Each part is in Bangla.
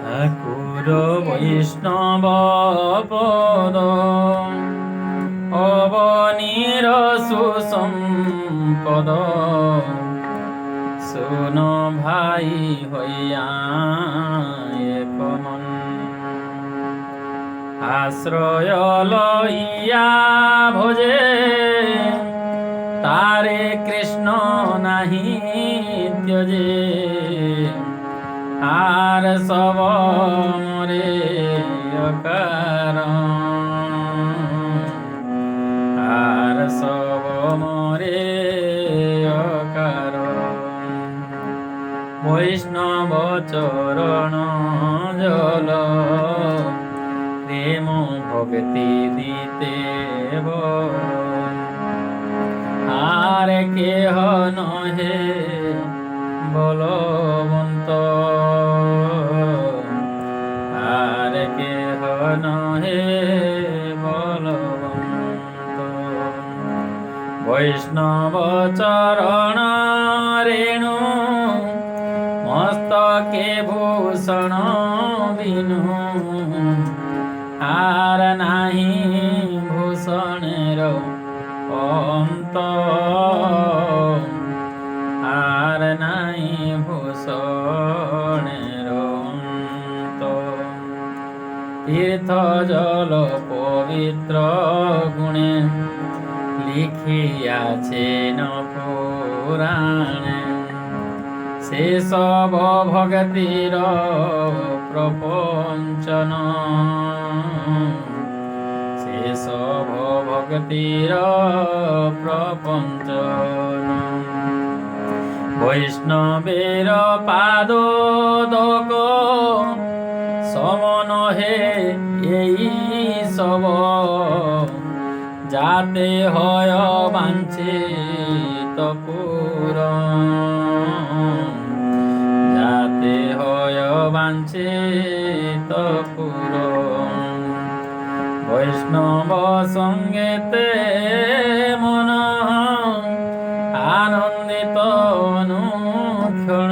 ঠাকুর বৈষ্ণব পদ অবনীর সুসম্পদ শুন ভাই হইয়া এক মন আশ্রয় লইয়া ভজে তারে কৃষ্ণ নাহি ত্যজে আর সব মরে অকারণ আর সব মরে অকারণ বৈষ্ণব চরণ জল প্রেম ভক্তি দিতে আর কেহ নহে বলবন্ত আর কেহ নহে বলবন্ত বৈষ্ণব চরণ রেণু মস্তকে ভূষণ বিনু আর নাহি ভূষণের অন্ত আর নাই ভূষণের অন্ত তীর্থ জল পবিত্র গুণে লিখিয়াছেন পুরাণে সে সব ভক্তির প্রপঞ্চন সে সব ভক্তির প্রপঞ্চন বৈষ্ণবের পাদোদক সমন হে এই সব যাতে হয় বাঞ্ছিত পূরণ যাতে হয় বাঞ্ছিত পূরণ বৈষ্ণব সঙ্গেতে মন আনন্দিত অনুক্ষণ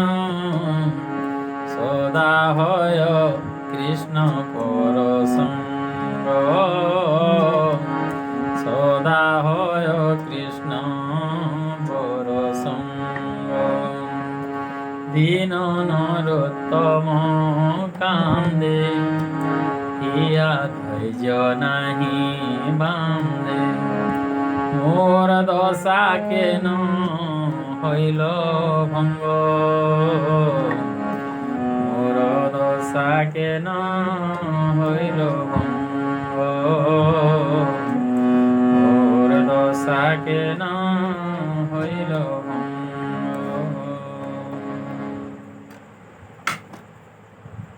সদা হয় কৃষ্ণ পরসঙ্গ সদা হয় কৃষ্ণ পরসঙ্গ দীন নরোত্তম কান্দে ইয়া ধৈর্য নাহি বান্ধে মোর দশা কেন হইল ভঙ্গ মোর দশা কেন হইল ভঙ্গ মোর দশা কেন হইল